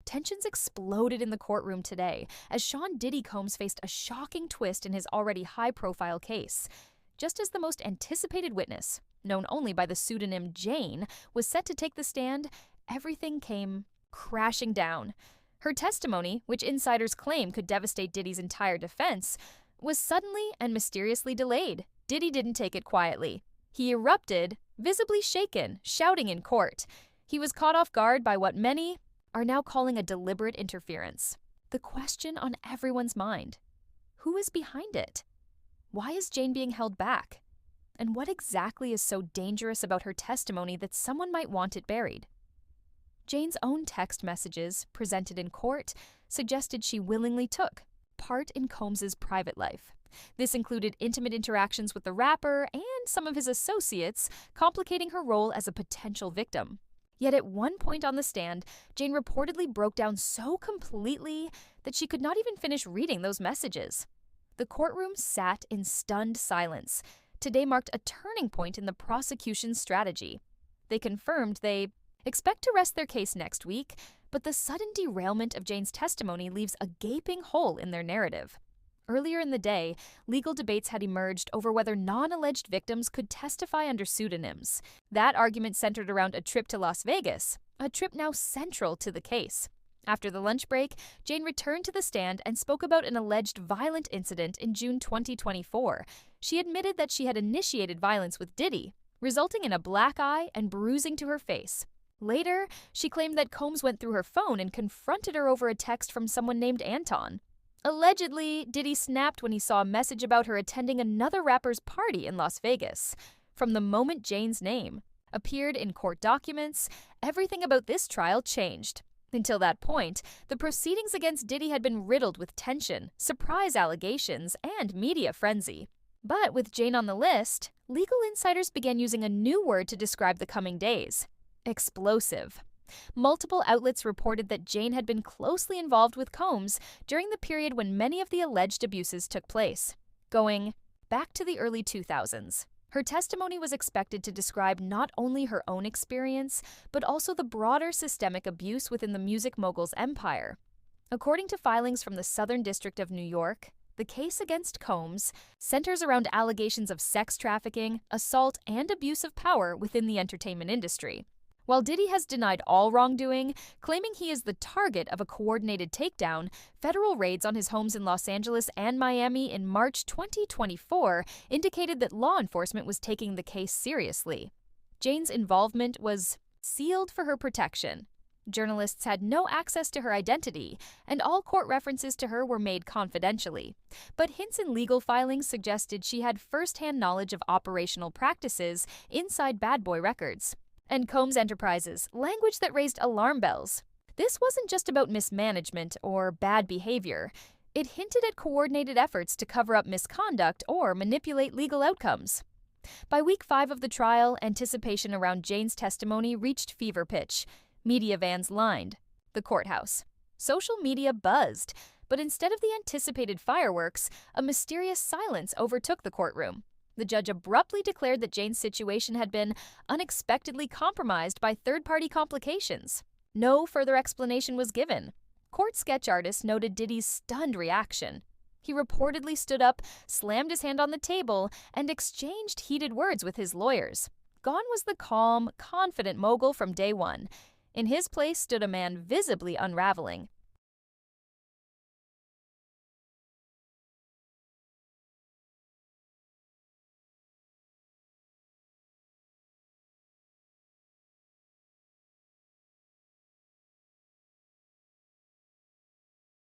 Tensions exploded in the courtroom today as Sean Diddy Combs faced a shocking twist in his already high-profile case. Just as the most anticipated witness, known only by the pseudonym Jane, was set to take the stand, everything came crashing down. Her testimony, which insiders claim could devastate Diddy's entire defense, was suddenly and mysteriously delayed. Diddy didn't take it quietly. He erupted, visibly shaken, shouting in court. He was caught off guard by what many are now calling a deliberate interference. The question on everyone's mind: who is behind it? Why is Jane being held back? And what exactly is so dangerous about her testimony that someone might want it buried? Jane's own text messages, presented in court, suggested she willingly took part in Combs's private life. This included intimate interactions with the rapper and some of his associates, complicating her role as a potential victim. Yet at one point on the stand, Jane reportedly broke down so completely that she could not even finish reading those messages. The courtroom sat in stunned silence. Today marked a turning point in the prosecution's strategy. They confirmed they expect to rest their case next week, but the sudden derailment of Jane's testimony leaves a gaping hole in their narrative. Earlier in the day, legal debates had emerged over whether non-alleged victims could testify under pseudonyms. That argument centered around a trip to Las Vegas, a trip now central to the case. After the lunch break, Jane returned to the stand and spoke about an alleged violent incident in June 2024. She admitted that she had initiated violence with Diddy, resulting in a black eye and bruising to her face. Later, she claimed that Combs went through her phone and confronted her over a text from someone named Anton. Allegedly, Diddy snapped when he saw a message about her attending another rapper's party in Las Vegas. From the moment Jane's name appeared in court documents, everything about this trial changed. Until that point, the proceedings against Diddy had been riddled with tension, surprise allegations, and media frenzy. But with Jane on the list, legal insiders began using a new word to describe the coming days: explosive. Multiple outlets reported that Jane had been closely involved with Combs during the period when many of the alleged abuses took place, going back to the early 2000s. Her testimony was expected to describe not only her own experience, but also the broader systemic abuse within the music mogul's empire. According to filings from the Southern District of New York, the case against Combs centers around allegations of sex trafficking, assault, and abuse of power within the entertainment industry. While Diddy has denied all wrongdoing, claiming he is the target of a coordinated takedown, federal raids on his homes in Los Angeles and Miami in March 2024 indicated that law enforcement was taking the case seriously. Jane's involvement was sealed for her protection. Journalists had no access to her identity, and all court references to her were made confidentially. But hints in legal filings suggested she had first-hand knowledge of operational practices inside Bad Boy Records and Combs Enterprises, language that raised alarm bells. This wasn't just about mismanagement or bad behavior. It hinted at coordinated efforts to cover up misconduct or manipulate legal outcomes. By week 5 of the trial, anticipation around Jane's testimony reached fever pitch. Media vans lined the courthouse. Social media buzzed, but instead of the anticipated fireworks, a mysterious silence overtook the courtroom. The judge abruptly declared that Jane's situation had been unexpectedly compromised by third-party complications. No further explanation was given. Court sketch artist noted Diddy's stunned reaction. He reportedly stood up, slammed his hand on the table, and exchanged heated words with his lawyers. Gone was the calm, confident mogul from day one. In his place stood a man visibly unraveling.